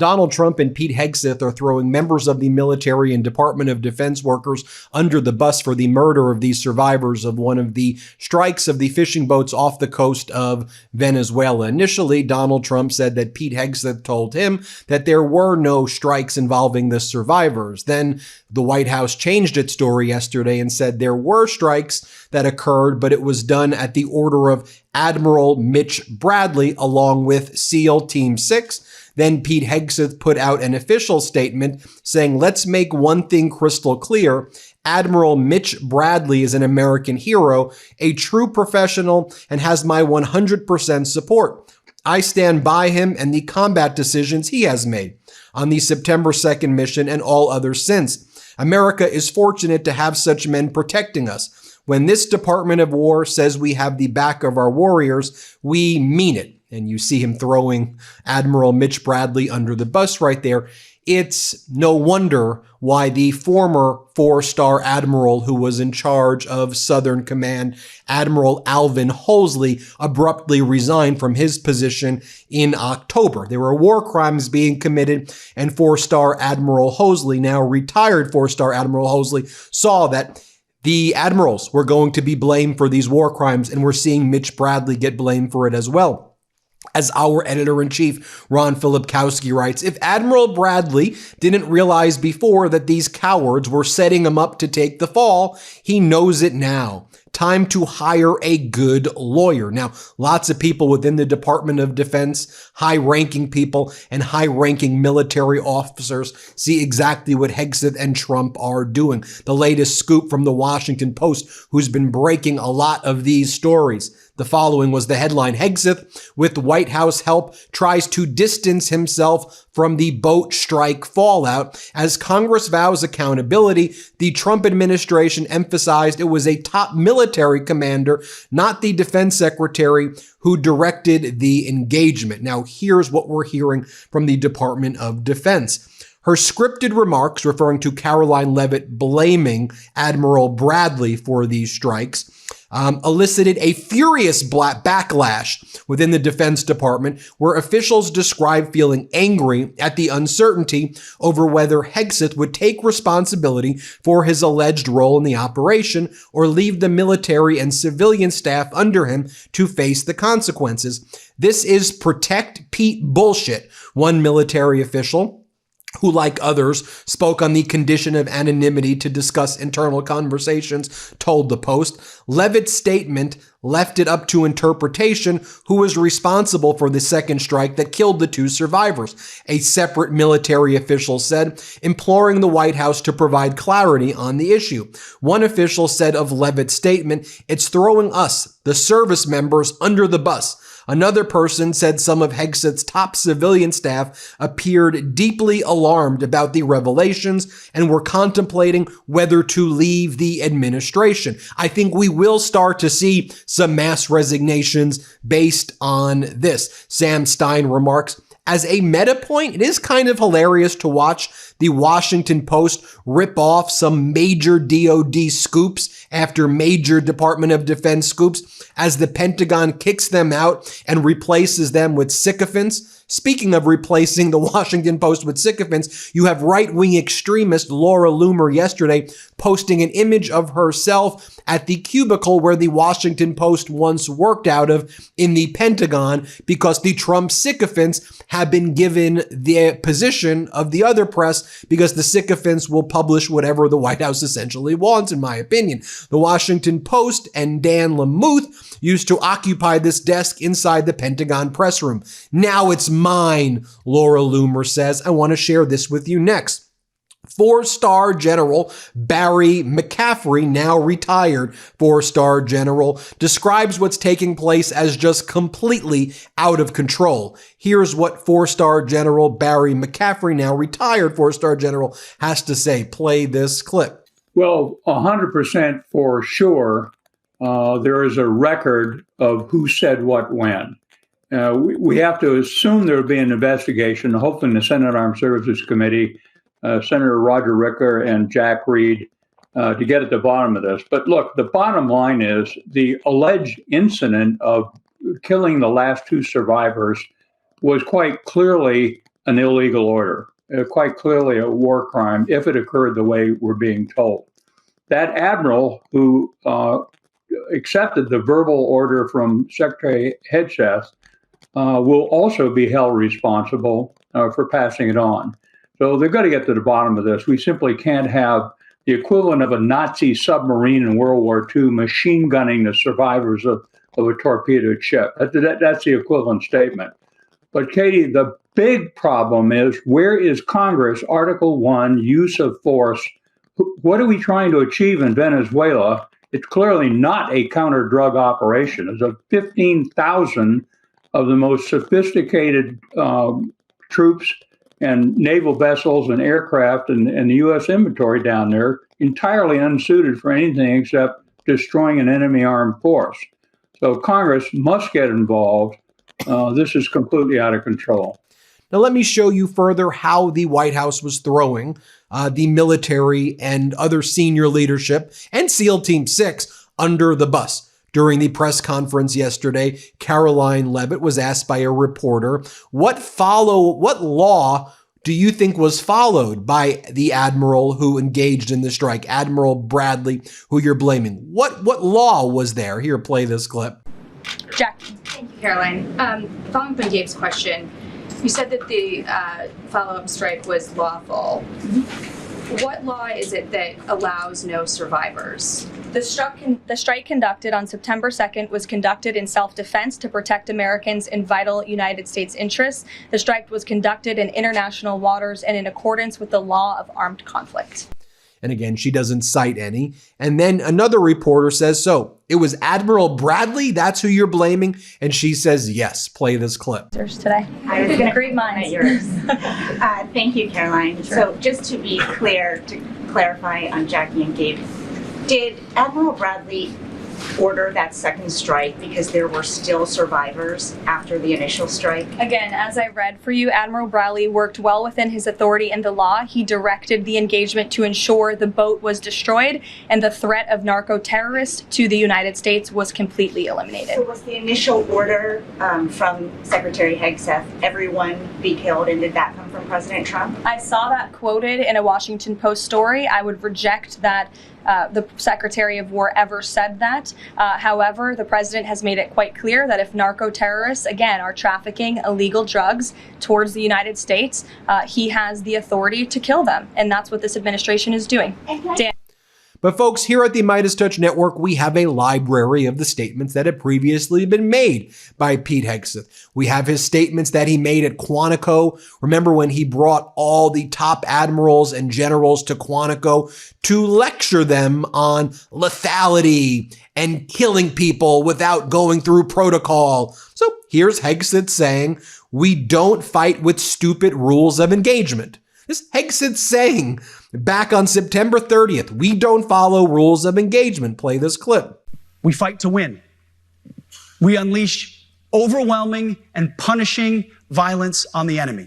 Donald Trump and Pete Hegseth are throwing members of the military and Department of Defense workers under the bus for the murder of these survivors of one of the strikes of the fishing boats off the coast of Venezuela. Initially, Donald Trump said that Pete Hegseth told him that there were no strikes involving the survivors. Then the White House changed its story yesterday and said there were strikes that occurred, but it was done at the order of Admiral Mitch Bradley along with SEAL Team 6. Then Pete Hegseth put out an official statement saying, let's make one thing crystal clear. Admiral Mitch Bradley is an American hero, a true professional, and has my 100% support. I stand by him and the combat decisions he has made on the September 2nd mission and all others since. America is fortunate to have such men protecting us. When this Department of War says we have the back of our warriors, we mean it. And you see him throwing Admiral Mitch Bradley under the bus right there. It's no wonder why the former four-star admiral who was in charge of Southern Command, Admiral Alvin Hoseley, abruptly resigned from his position in October. There were war crimes being committed, and four-star Admiral Hoseley, now retired four-star Admiral Hoseley, saw that the admirals were going to be blamed for these war crimes, and we're seeing Mitch Bradley get blamed for it as well. As our editor-in-chief, Ron Filipkowski, writes, if Admiral Bradley didn't realize before that these cowards were setting him up to take the fall, he knows it now. Time to hire a good lawyer. Now, lots of people within the Department of Defense, high-ranking people and high-ranking military officers see exactly what Hegseth and Trump are doing. The latest scoop from the Washington Post, who's been breaking a lot of these stories. The following was the headline: Hegseth, with White House help, tries to distance himself from the boat strike fallout. As Congress vows accountability, the Trump administration emphasized it was a top military commander, not the defense secretary, who directed the engagement. Now, here's what we're hearing from the Department of Defense. Her scripted remarks, referring to Caroline Leavitt blaming Admiral Bradley for these strikes, elicited a furious backlash within the Defense Department, where officials described feeling angry at the uncertainty over whether Hegseth would take responsibility for his alleged role in the operation or leave the military and civilian staff under him to face the consequences. This is protect Pete bullshit, one military official, who, like others, spoke on the condition of anonymity to discuss internal conversations, told the Post. Leavitt's statement left it up to interpretation who was responsible for the second strike that killed the two survivors, a separate military official said, imploring the White House to provide clarity on the issue. One official said of Leavitt's statement, it's throwing us, the service members, under the bus. Another person said some of Hegseth's top civilian staff appeared deeply alarmed about the revelations and were contemplating whether to leave the administration. I think we will start to see some mass resignations based on this. Sam Stein remarks, as a meta point, it is kind of hilarious to watch the Washington Post rip off some major DoD scoops after major Department of Defense scoops as the Pentagon kicks them out and replaces them with sycophants. Speaking of replacing the Washington Post with sycophants, you have right-wing extremist Laura Loomer yesterday posting an image of herself at the cubicle where the Washington Post once worked out of in the Pentagon because the Trump sycophants have been given the position of the other press because the sycophants will publish whatever the White House essentially wants, in my opinion. The Washington Post and Dan Lamuth used to occupy this desk inside the Pentagon press room. Now it's mine, Laura Loomer says. I want to share this with you next. Four-star General Barry McCaffrey, now retired four-star general, describes what's taking place as just completely out of control. Here's what four-star General Barry McCaffrey, now retired four-star general, has to say. Play this clip. Well, 100% for sure, there is a record of who said what when. We have to assume there will be an investigation, hopefully in the Senate Armed Services Committee, Senator Roger Wicker and Jack Reed, to get at the bottom of this. But look, the bottom line is the alleged incident of killing the last two survivors was quite clearly an illegal order, quite clearly a war crime if it occurred the way we're being told. That admiral who accepted the verbal order from Secretary Hegseth will also be held responsible for passing it on. So they've got to get to the bottom of this. We simply can't have the equivalent of a Nazi submarine in World War II machine gunning the survivors of a torpedoed ship. That's the equivalent statement. But Katie, the big problem is, where is Congress, Article 1, use of force? What are we trying to achieve in Venezuela? It's clearly not a counter-drug operation. There's 15,000 of the most sophisticated troops and naval vessels and aircraft and the U.S. inventory down there, entirely unsuited for anything except destroying an enemy armed force. So Congress must get involved. This is completely out of control. Now, let me show you further how the White House was throwing the military and other senior leadership and SEAL Team 6 under the bus. During the press conference yesterday, Caroline Leavitt was asked by a reporter, what law do you think was followed by the admiral who engaged in the strike, Admiral Bradley, who you're blaming? What law was there? Here, play this clip. Jackie. Thank you, Caroline. Following up on Gabe's question, you said that the follow-up strike was lawful. What law is it that allows no survivors? The strike conducted on September 2nd was conducted in self-defense to protect Americans in vital United States interests. The strike was conducted in international waters and in accordance with the law of armed conflict. And again, she doesn't cite any. And then another reporter says, so it was Admiral Bradley? That's who you're blaming? And she says, yes. Play this clip. Today. I was going to great minds. Yours. Thank you, Caroline. Sure. So just to be clear, to clarify on Jackie and Gabe, did Admiral Bradley order that second strike because there were still survivors after the initial strike? Again, as I read for you, Admiral Bradley worked well within his authority and the law. He directed the engagement to ensure the boat was destroyed and the threat of narco-terrorists to the United States was completely eliminated. So was the initial order from Secretary Hegseth, everyone be killed, and did that come from President Trump? I saw that quoted in a Washington Post story. I would reject that the Secretary of War ever said that. However, the president has made it quite clear that if narco-terrorists, again, are trafficking illegal drugs towards the United States, he has the authority to kill them. And that's what this administration is doing. But folks, here at the MeidasTouch Network, we have a library of the statements that had previously been made by Pete Hegseth. We have his statements that he made at Quantico. Remember when he brought all the top admirals and generals to Quantico to lecture them on lethality and killing people without going through protocol. So here's Hegseth saying, we don't fight with stupid rules of engagement. This Hegseth saying back on September 30th, we don't follow rules of engagement. Play this clip. We fight to win. We unleash overwhelming and punishing violence on the enemy.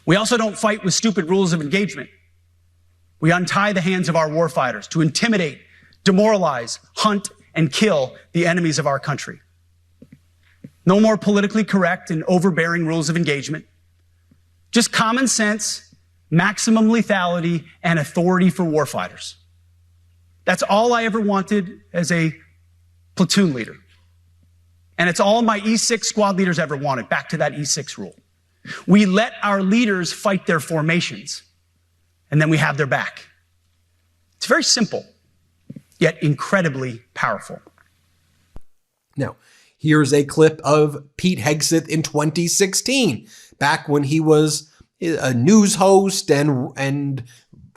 We also don't fight with stupid rules of engagement. We untie the hands of our warfighters to intimidate, demoralize, hunt, and kill the enemies of our country. No more politically correct and overbearing rules of engagement. Just common sense, maximum lethality, and authority for warfighters. That's all I ever wanted as a platoon leader. And it's all my E6 squad leaders ever wanted, back to that E6 rule. We let our leaders fight their formations, and then we have their back. It's very simple, yet incredibly powerful. Now, here's a clip of Pete Hegseth in 2016, back when he was a news host and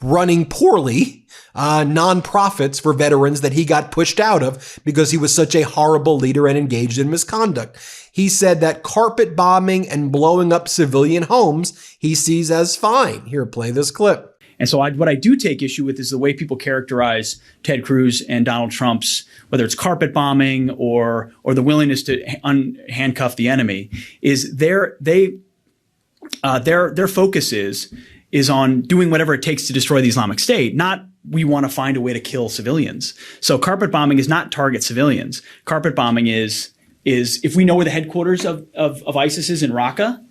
running poorly nonprofits for veterans that he got pushed out of because he was such a horrible leader and engaged in misconduct. He said that carpet bombing and blowing up civilian homes he sees as fine. Here, play this clip. And so what I do take issue with is the way people characterize Ted Cruz and Donald Trump's, whether it's carpet bombing or the willingness to handcuff the enemy, is their focus is on doing whatever it takes to destroy the Islamic State, not we want to find a way to kill civilians. So carpet bombing is not target civilians. Carpet bombing is if we know where the headquarters of ISIS is in Raqqa,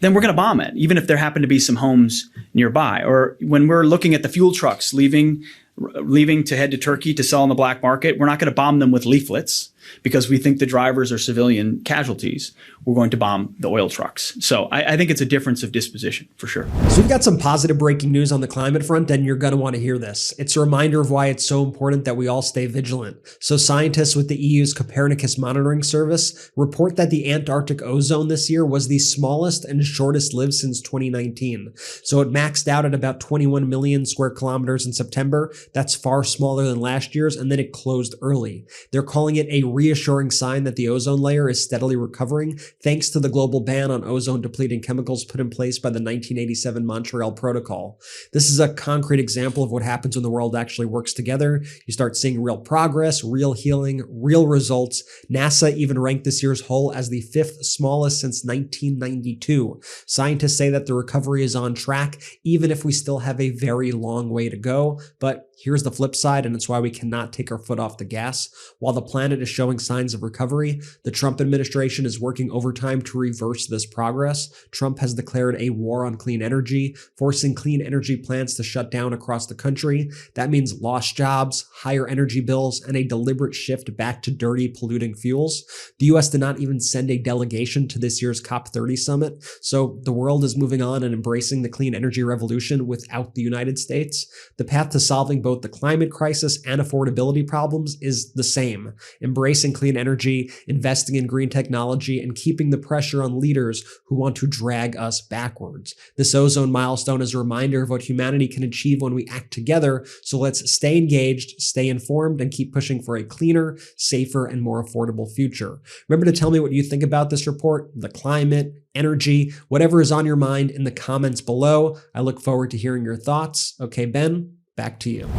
then we're going to bomb it, even if there happen to be some homes nearby. Or when we're looking at the fuel trucks leaving to head to Turkey to sell on the black market, we're not going to bomb them with leaflets because we think the drivers are civilian casualties. We're going to bomb the oil trucks. So I think it's a difference of disposition for sure. So we've got some positive breaking news on the climate front, and you're going to want to hear this. It's a reminder of why it's so important that we all stay vigilant. So scientists with the EU's Copernicus monitoring service report that the Antarctic ozone this year was the smallest and shortest lived since 2019. So it maxed out at about 21 million square kilometers in September. That's far smaller than last year's, and then it closed early. They're calling it a reassuring sign that the ozone layer is steadily recovering thanks to the global ban on ozone-depleting chemicals put in place by the 1987 Montreal Protocol. This is a concrete example of what happens when the world actually works together. You start seeing real progress, real healing, real results. NASA even ranked this year's hole as the 5th smallest since 1992. Scientists say that the recovery is on track, even if we still have a very long way to go. But here's the flip side, and it's why we cannot take our foot off the gas. While the planet is showing signs of recovery, the Trump administration is working overtime to reverse this progress. Trump has declared a war on clean energy, forcing clean energy plants to shut down across the country. That means lost jobs, higher energy bills, and a deliberate shift back to dirty, polluting fuels. The US did not even send a delegation to this year's COP30 summit, so the world is moving on and embracing the clean energy revolution without the United States. The path to solving both the climate crisis and affordability problems is the same: embracing clean energy, investing in green technology, and keeping the pressure on leaders who want to drag us backwards. This ozone milestone is a reminder of what humanity can achieve when we act together, so let's stay engaged, stay informed, and keep pushing for a cleaner, safer, and more affordable future. Remember to tell me what you think about this report, the climate, energy, whatever is on your mind in the comments below. I look forward to hearing your thoughts. Okay, Ben, back to you.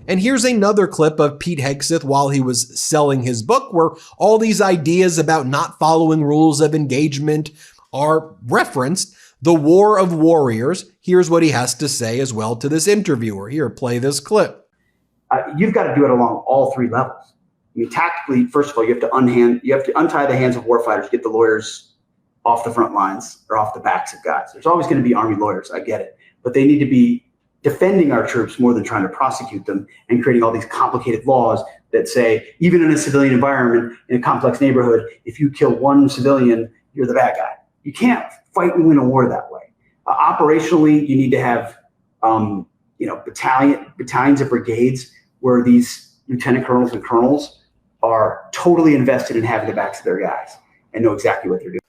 And here's another clip of Pete Hegseth while he was selling his book, where all these ideas about not following rules of engagement are referenced. The War of Warriors. Here's what he has to say as well to this interviewer. Here, play this clip. You've got to do it along all three levels. I mean, tactically, first of all, you have to untie the hands of warfighters, get the lawyers off the front lines or off the backs of guys. There's always going to be Army lawyers. I get it. But they need to be defending our troops more than trying to prosecute them and creating all these complicated laws that say, even in a civilian environment, in a complex neighborhood, if you kill one civilian, you're the bad guy. You can't fight and win a war that way. Operationally, you need to have battalions of brigades where these lieutenant colonels and colonels are totally invested in having the backs of their guys and know exactly what they're doing.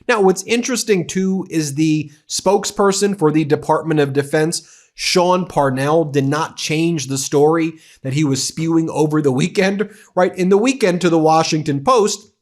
Now, what's interesting too is the spokesperson for the Department of Defense, Sean Parnell, did not change the story that he was spewing over the weekend, right? In the weekend, to the Washington Post,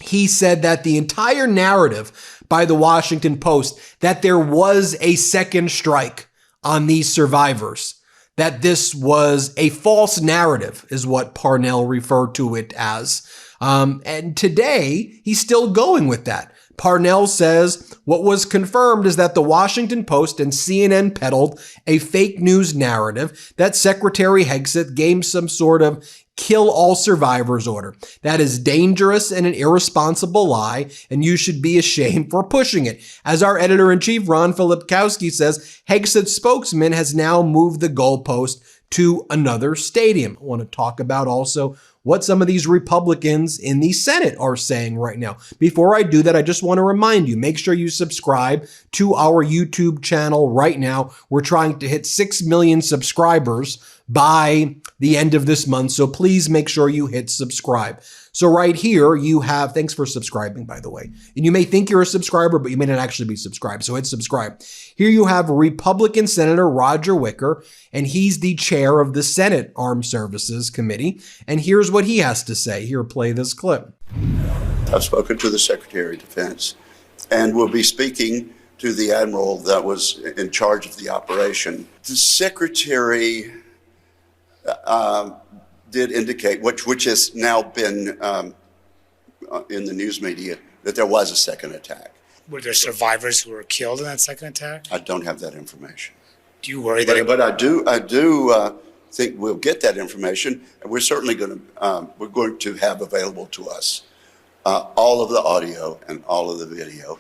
he said that the entire narrative by the Washington Post that there was a second strike on these survivors, that this was a false narrative, is what Parnell referred to it as. And today, he's still going with that. Parnell says what was confirmed is that the Washington Post and CNN peddled a fake news narrative that Secretary Hegseth gave some sort of kill all survivors order. That is dangerous and an irresponsible lie, and you should be ashamed for pushing it. As our editor-in-chief, Ron Filipkowski, says, Hegseth's spokesman has now moved the goalpost to another stadium. I want to talk about also what some of these Republicans in the Senate are saying right now. Before I do that, I just want to remind you, make sure you subscribe to our YouTube channel right now. We're trying to hit 6 million subscribers by the end of this month, so please make sure you hit subscribe. So right here you have, thanks for subscribing, by the way. And you may think you're a subscriber, but you may not actually be subscribed, so hit subscribe. Here you have Republican Senator Roger Wicker, and he's the chair of the Senate Armed Services Committee. And here's what he has to say. Here, play this clip. I've spoken to the Secretary of Defense, and we'll be speaking to the admiral that was in charge of the operation. The Secretary did indicate, which has now been in the news media, that there was a second attack. Were there survivors who were killed in that second attack? I don't have that information. Do you worry that? But I do think we'll get that information, and we're certainly going to have available to us all of the audio and all of the video.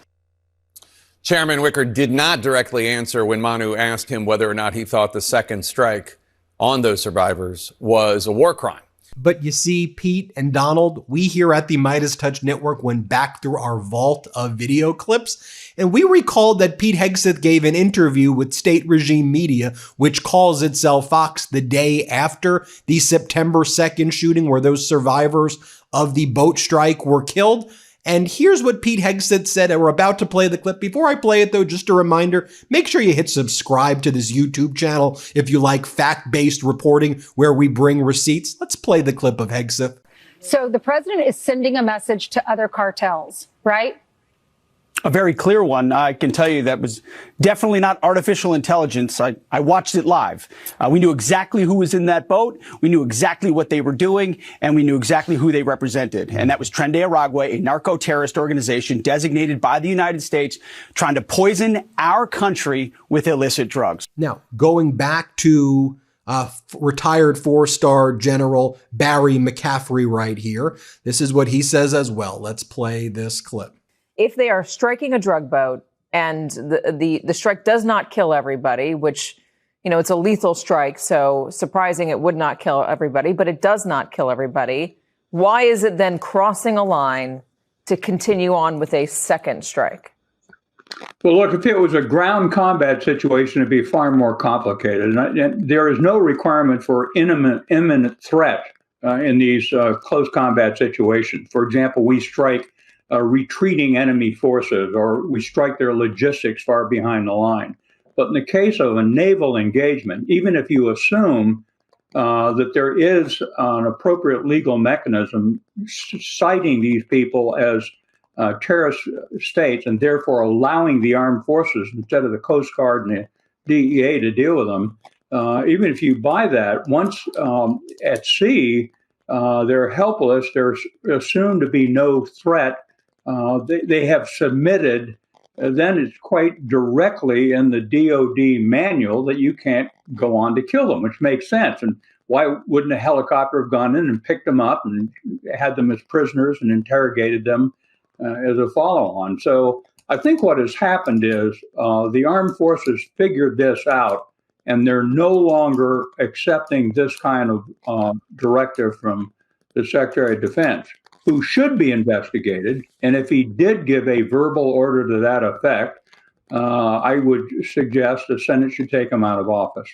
Chairman Wicker did not directly answer when Manu asked him whether or not he thought the second strike on those survivors was a war crime. But you see, Pete and Donald, we here at the MeidasTouch Network went back through our vault of video clips, and we recalled that Pete Hegseth gave an interview with state regime media, which calls itself Fox, the day after the September 2nd shooting where those survivors of the boat strike were killed. And here's what Pete Hegseth said, and we're about to play the clip. Before I play it, though, just a reminder, make sure you hit subscribe to this YouTube channel if you like fact-based reporting where we bring receipts. Let's play the clip of Hegseth. So the president is sending a message to other cartels, right? A very clear one. I can tell you that was definitely not artificial intelligence. I watched it live. We knew exactly who was in that boat. We knew exactly what they were doing, and we knew exactly who they represented. And that was Tren de Aragua, a narco-terrorist organization designated by the United States, trying to poison our country with illicit drugs. Now, going back to retired four-star General Barry McCaffrey right here, this is what he says as well. Let's play this clip. If they are striking a drug boat and the strike does not kill everybody, which, you know, it's a lethal strike, so surprising it would not kill everybody, but it does not kill everybody, why is it then crossing a line to continue on with a second strike? Well, look, if it was a ground combat situation, it'd be far more complicated. And there is no requirement for imminent threat in these close combat situations. For example, we strike retreating enemy forces, or we strike their logistics far behind the line. But in the case of a naval engagement, even if you assume that there is an appropriate legal mechanism citing these people as terrorist states and therefore allowing the armed forces instead of the Coast Guard and the DEA to deal with them, even if you buy that, once at sea, they're helpless, they're assumed to be no threat. They have submitted, then it's quite directly in the DOD manual that you can't go on to kill them, which makes sense. And why wouldn't a helicopter have gone in and picked them up and had them as prisoners and interrogated them as a follow-on? So I think what has happened is the armed forces figured this out, and they're no longer accepting this kind of directive from the Secretary of Defense, who should be investigated. And if he did give a verbal order to that effect, I would suggest the Senate should take him out of office.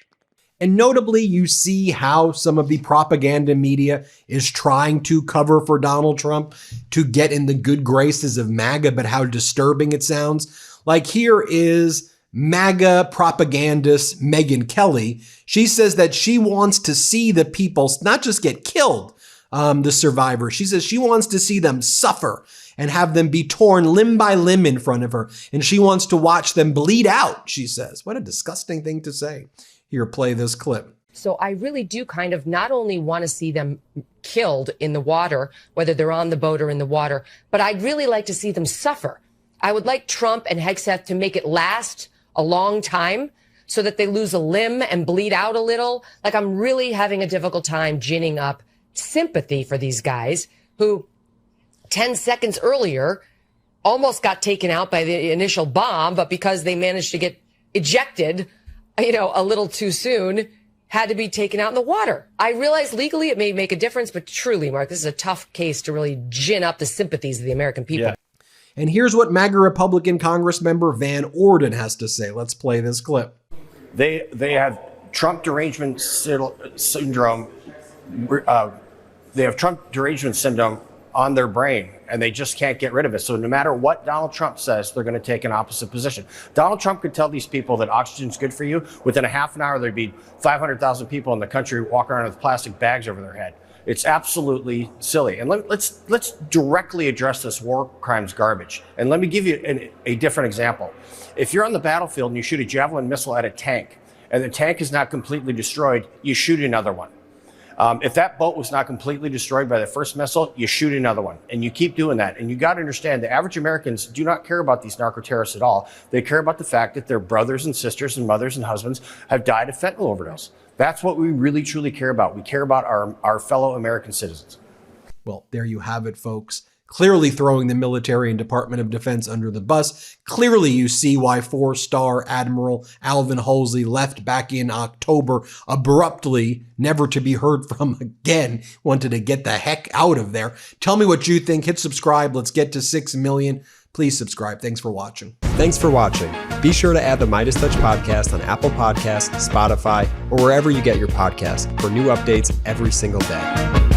And notably, you see how some of the propaganda media is trying to cover for Donald Trump to get in the good graces of MAGA, but how disturbing it sounds. Like here is MAGA propagandist Megyn Kelly. She says that she wants to see the people not just get killed, the survivors. She says she wants to see them suffer and have them be torn limb by limb in front of her. And she wants to watch them bleed out, she says. What a disgusting thing to say. Here, play this clip. So I really do kind of not only want to see them killed in the water, whether they're on the boat or in the water, but I'd really like to see them suffer. I would like Trump and Hegseth to make it last a long time so that they lose a limb and bleed out a little. Like, I'm really having a difficult time ginning up sympathy for these guys who 10 seconds earlier almost got taken out by the initial bomb, but because they managed to get ejected, you know, a little too soon, had to be taken out in the water. I realize legally it may make a difference, but truly, Mark, this is a tough case to really gin up the sympathies of the American people. Yeah. And here's what MAGA Republican Congress member Van Orden has to say. Let's play this clip. They have Trump derangement syndrome. They have Trump derangement syndrome on their brain, and they just can't get rid of it. So no matter what Donald Trump says, they're going to take an opposite position. Donald Trump could tell these people that oxygen's good for you. Within a half an hour, there'd be 500,000 people in the country walking around with plastic bags over their head. It's absolutely silly. And let's directly address this war crimes garbage. And let me give you a different example. If you're on the battlefield and you shoot a javelin missile at a tank, and the tank is not completely destroyed, you shoot another one. If that boat was not completely destroyed by the first missile, you shoot another one, and you keep doing that. And you got to understand, the average Americans do not care about these narco-terrorists at all. They care about the fact that their brothers and sisters and mothers and husbands have died of fentanyl overdose. That's what we really, truly care about. We care about our fellow American citizens. Well, there you have it, folks. clearly throwing the military and Department of Defense under the bus. Clearly, you see why 4-star Admiral Alvin Halsey left back in October abruptly, never to be heard from again, wanted to get the heck out of there. Tell me what you think. Hit subscribe. Let's get to 6 million. Please subscribe. Thanks for watching. Thanks for watching. Be sure to add the MeidasTouch podcast on Apple Podcasts, Spotify, or wherever you get your podcasts for new updates every single day.